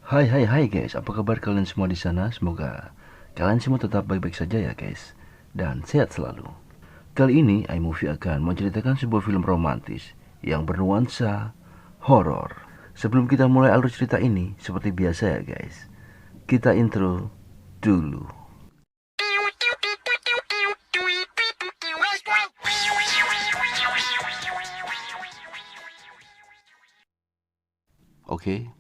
Hai guys, apa kabar kalian semua di sana? Semoga kalian semua tetap baik-baik saja ya guys, dan sehat selalu. Kali ini iMovie akan menceritakan sebuah film romantis yang bernuansa horor. Sebelum kita mulai alur cerita ini, seperti biasa ya guys, kita intro dulu. Oke,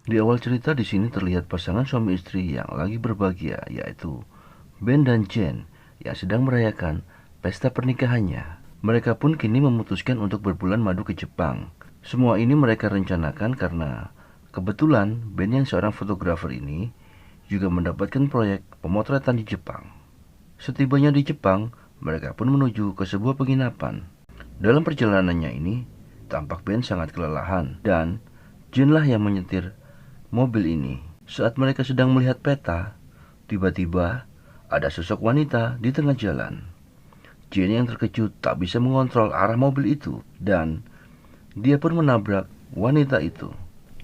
di awal cerita di sini terlihat pasangan suami istri yang lagi berbahagia, yaitu Ben dan Jen yang sedang merayakan pesta pernikahannya. Mereka pun kini memutuskan untuk berbulan madu ke Jepang. Semua ini mereka rencanakan karena kebetulan Ben yang seorang fotografer ini juga mendapatkan proyek pemotretan di Jepang. Setibanya di Jepang, mereka pun menuju ke sebuah penginapan. Dalam perjalanannya ini, tampak Ben sangat kelelahan dan Jen lah yang menyetir mobil ini. Saat mereka sedang melihat peta, tiba-tiba ada sosok wanita di tengah jalan. Jen yang terkejut tak bisa mengontrol arah mobil itu dan dia pun menabrak wanita itu.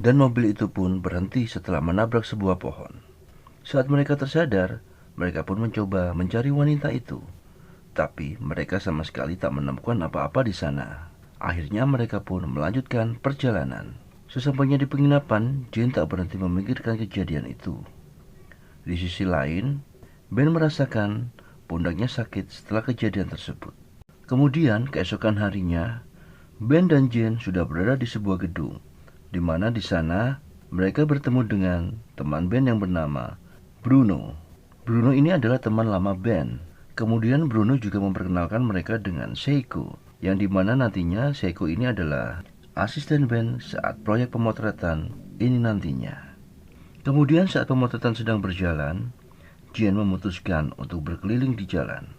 Dan mobil itu pun berhenti setelah menabrak sebuah pohon. Saat mereka tersadar, mereka pun mencoba mencari wanita itu. Tapi mereka sama sekali tak menemukan apa-apa di sana. Akhirnya mereka pun melanjutkan perjalanan. Sesampainya di penginapan, Jen tak berhenti memikirkan kejadian itu. Di sisi lain, Ben merasakan pundaknya sakit setelah kejadian tersebut. Kemudian, keesokan harinya, Ben dan Jen sudah berada di sebuah gedung, di mana di sana mereka bertemu dengan teman Ben yang bernama Bruno. Bruno ini adalah teman lama Ben. Kemudian Bruno juga memperkenalkan mereka dengan Seiko, yang dimana nantinya Seiko ini adalah asisten Ben saat proyek pemotretan ini nantinya. Kemudian saat pemotretan sedang berjalan, Jen memutuskan untuk berkeliling di jalan.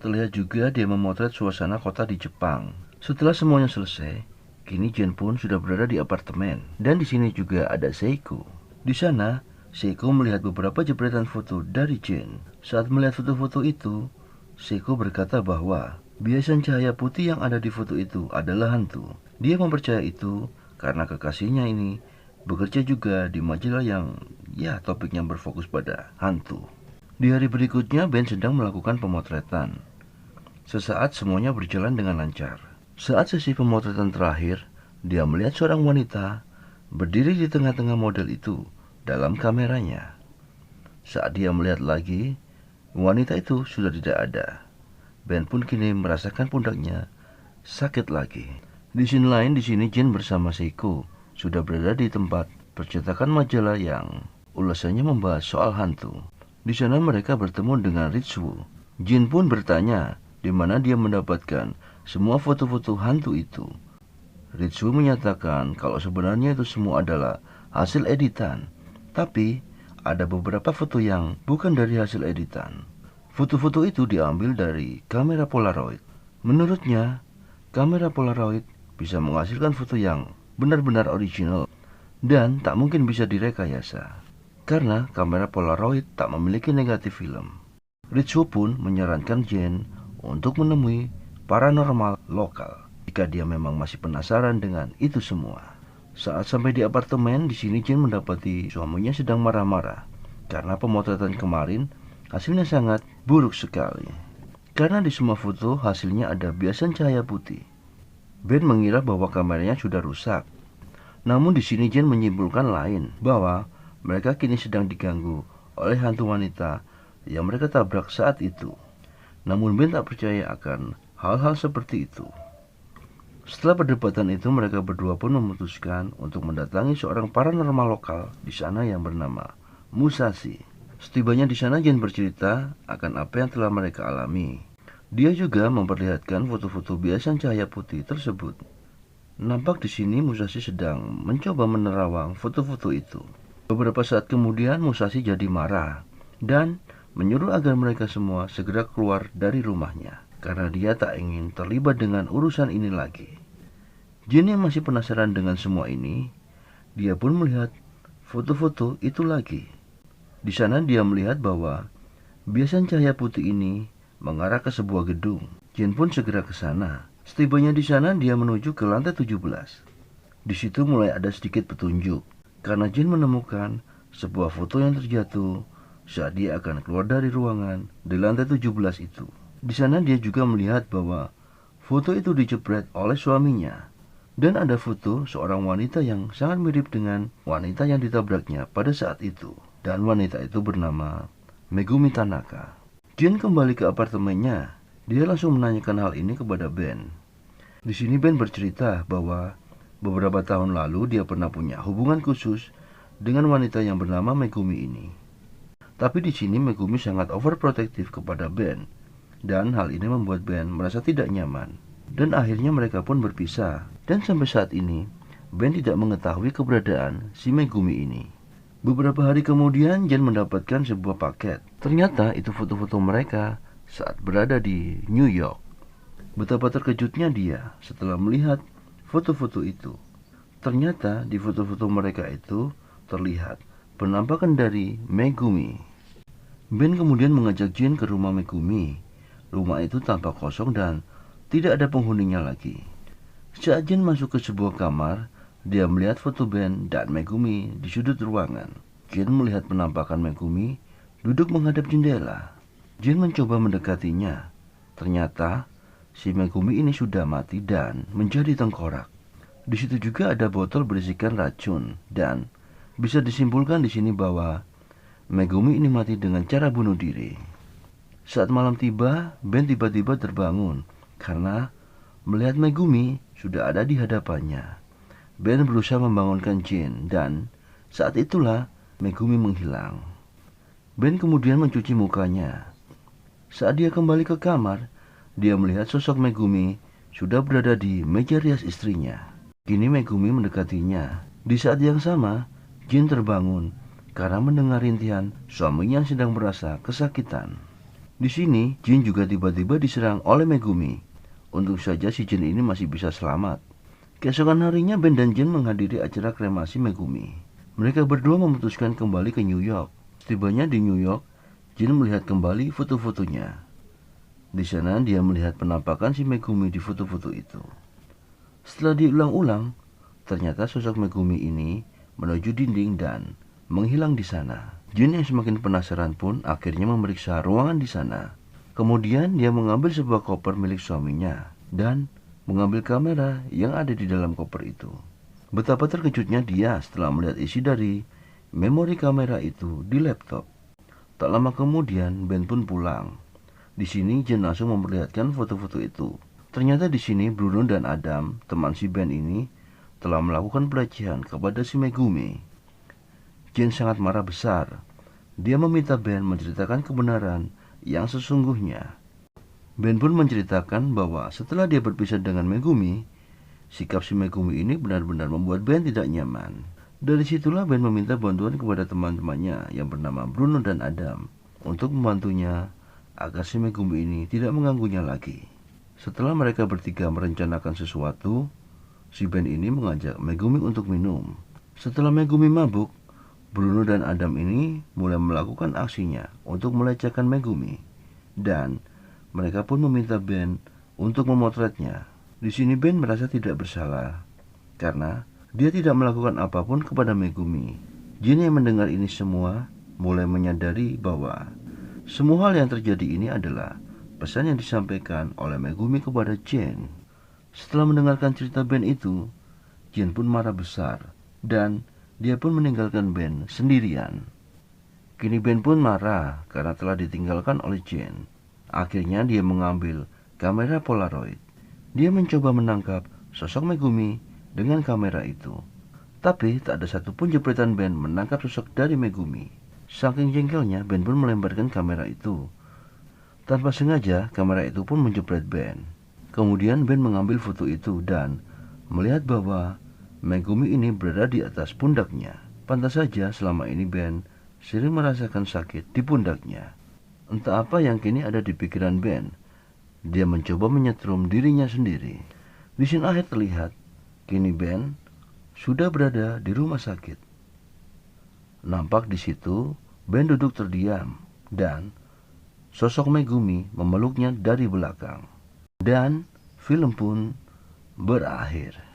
Terlihat juga dia memotret suasana kota di Jepang. Setelah semuanya selesai, kini Jen pun sudah berada di apartemen. Dan di sini juga ada Seiko. Di sana, Seiko melihat beberapa jepretan foto dari Jen. Saat melihat foto-foto itu, Seiko berkata bahwa biasan cahaya putih yang ada di foto itu adalah hantu. Dia mempercaya itu karena kekasihnya ini bekerja juga di majalah yang topiknya berfokus pada hantu. Di hari berikutnya Ben sedang melakukan pemotretan. Sesaat semuanya berjalan dengan lancar. Saat sesi pemotretan terakhir, dia melihat seorang wanita berdiri di tengah-tengah model itu dalam kameranya. Saat dia melihat lagi, wanita itu sudah tidak ada. Ben pun kini merasakan pundaknya sakit lagi. Di sini lain, di sini Jen bersama Seiko sudah berada di tempat percetakan majalah yang ulasannya membahas soal hantu. Di sana mereka bertemu dengan Ritsuo. Jin pun bertanya di mana dia mendapatkan semua foto-foto hantu itu. Ritsuo menyatakan kalau sebenarnya itu semua adalah hasil editan, tapi ada beberapa foto yang bukan dari hasil editan. Foto-foto itu diambil dari kamera Polaroid. Menurutnya, kamera Polaroid bisa menghasilkan foto yang benar-benar original dan tak mungkin bisa direkayasa karena kamera Polaroid tak memiliki negatif film. Ritsuo pun menyarankan Jen untuk menemui paranormal lokal jika dia memang masih penasaran dengan itu semua. Saat sampai di apartemen, di sini Jen mendapati suaminya sedang marah-marah karena pemotretan kemarin hasilnya sangat buruk sekali. Karena di semua foto hasilnya ada biasan cahaya putih. Ben mengira bahwa kameranya sudah rusak. Namun di sini Jen menyimpulkan lain, bahwa mereka kini sedang diganggu oleh hantu wanita yang mereka tabrak saat itu. Namun Ben tak percaya akan hal-hal seperti itu. Setelah perdebatan itu, mereka berdua pun memutuskan untuk mendatangi seorang paranormal lokal di sana yang bernama Musashi. Setibanya di sana, Jen bercerita akan apa yang telah mereka alami. Dia juga memperlihatkan foto-foto biasan cahaya putih tersebut. Nampak di sini Musashi sedang mencoba menerawang foto-foto itu. Beberapa saat kemudian Musashi jadi marah dan menyuruh agar mereka semua segera keluar dari rumahnya karena dia tak ingin terlibat dengan urusan ini lagi. Jin yang masih penasaran dengan semua ini, dia pun melihat foto-foto itu lagi. Di sana dia melihat bahwa biasan cahaya putih ini mengarah ke sebuah gedung. Jin pun segera ke sana. Setibanya di sana, dia menuju ke lantai 17. Di situ mulai ada sedikit petunjuk. karena Jin menemukan sebuah foto yang terjatuh saat dia akan keluar dari ruangan di lantai 17 itu. Di sana dia juga melihat bahwa foto itu dijepret oleh suaminya. Dan ada foto seorang wanita yang sangat mirip dengan wanita yang ditabraknya pada saat itu. Dan wanita itu bernama Megumi Tanaka. Jin kembali ke apartemennya. Dia langsung menanyakan hal ini kepada Ben. Di sini Ben bercerita bahwa beberapa tahun lalu dia pernah punya hubungan khusus dengan wanita yang bernama Megumi ini. Tapi di sini Megumi sangat overprotective kepada Ben, dan hal ini membuat Ben merasa tidak nyaman. Dan akhirnya mereka pun berpisah. Dan sampai saat ini Ben tidak mengetahui keberadaan si Megumi ini. Beberapa hari kemudian Jen mendapatkan sebuah paket. Ternyata itu foto-foto mereka saat berada di New York. Betapa terkejutnya dia setelah melihat foto-foto itu. Ternyata di foto-foto mereka itu terlihat penampakan dari Megumi. Ben kemudian mengajak Jin ke rumah Megumi. Rumah itu tampak kosong dan tidak ada penghuninya lagi. Saat Jin masuk ke sebuah kamar, dia melihat foto Ben dan Megumi di sudut ruangan. Jin melihat penampakan Megumi duduk menghadap jendela. Jin mencoba mendekatinya. Ternyata si Megumi ini sudah mati dan menjadi tengkorak. Di situ juga ada botol berisikan racun dan bisa disimpulkan di sini bahwa Megumi ini mati dengan cara bunuh diri. Saat malam tiba, Ben tiba-tiba terbangun karena melihat Megumi sudah ada di hadapannya. Ben berusaha membangunkan Jin dan saat itulah Megumi menghilang. Ben kemudian mencuci mukanya. Saat dia kembali ke kamar, dia melihat sosok Megumi sudah berada di meja rias istrinya. Kini Megumi mendekatinya. Di saat yang sama, Jin terbangun karena mendengar rintihan suaminya yang sedang merasa kesakitan. Di sini, Jin juga tiba-tiba diserang oleh Megumi. Untung saja si Jin ini masih bisa selamat. Keesokan harinya Ben dan Jin menghadiri acara kremasi Megumi. Mereka berdua memutuskan kembali ke New York. Setibanya di New York, Jin melihat kembali foto-fotonya. Di sana dia melihat penampakan si Megumi di foto-foto itu. Setelah diulang-ulang, ternyata sosok Megumi ini menuju dinding dan menghilang di sana. Jin yang semakin penasaran pun akhirnya memeriksa ruangan di sana. Kemudian dia mengambil sebuah koper milik suaminya dan mengambil kamera yang ada di dalam koper itu. Betapa terkejutnya dia setelah melihat isi dari memori kamera itu di laptop. Tak lama kemudian Ben pun pulang. Di sini Jin langsung memperlihatkan foto-foto itu. Ternyata di sini Bruno dan Adam, teman si Ben ini, telah melakukan pelecehan kepada si Megumi. Jin sangat marah besar. Dia meminta Ben menceritakan kebenaran yang sesungguhnya. Ben pun menceritakan bahwa setelah dia berpisah dengan Megumi, sikap si Megumi ini benar-benar membuat Ben tidak nyaman. Dari situlah Ben meminta bantuan kepada teman-temannya yang bernama Bruno dan Adam untuk membantunya agar si Megumi ini tidak mengganggunya lagi. Setelah mereka bertiga merencanakan sesuatu, si Ben ini mengajak Megumi untuk minum. Setelah Megumi mabuk, Bruno dan Adam ini mulai melakukan aksinya untuk melecehkan Megumi. Dan mereka pun meminta Ben untuk memotretnya. Di sini Ben merasa tidak bersalah karena dia tidak melakukan apapun kepada Megumi. Jin yang mendengar ini semua mulai menyadari bahwa semua hal yang terjadi ini adalah pesan yang disampaikan oleh Megumi kepada Jin. Setelah mendengarkan cerita Ben itu, Jin pun marah besar dan dia pun meninggalkan Ben sendirian. Kini Ben pun marah karena telah ditinggalkan oleh Jin. Akhirnya dia mengambil kamera Polaroid. Dia mencoba menangkap sosok Megumi dengan kamera itu. Tapi tak ada satupun jepretan Ben menangkap sosok dari Megumi. Saking jengkelnya, Ben pun melemparkan kamera itu. Tanpa sengaja, kamera itu pun menjepret Ben. Kemudian Ben mengambil foto itu dan melihat bahwa Megumi ini berada di atas pundaknya. Pantas saja selama ini Ben sering merasakan sakit di pundaknya. Entah apa yang kini ada di pikiran Ben. Dia mencoba menyetrum dirinya sendiri. Di scene akhir terlihat, kini Ben sudah berada di rumah sakit. Nampak di situ Ben duduk terdiam dan sosok Megumi memeluknya dari belakang. Dan film pun berakhir.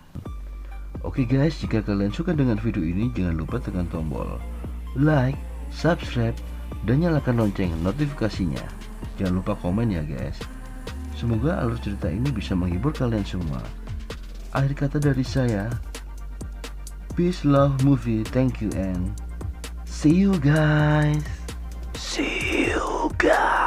Oke guys, jika kalian suka dengan video ini, jangan lupa tekan tombol like, subscribe, dan nyalakan lonceng notifikasinya. Jangan lupa komen ya guys. Semoga alur cerita ini bisa menghibur kalian semua. Akhir kata dari saya, peace, love, movie, thank you, and see you guys. See you guys.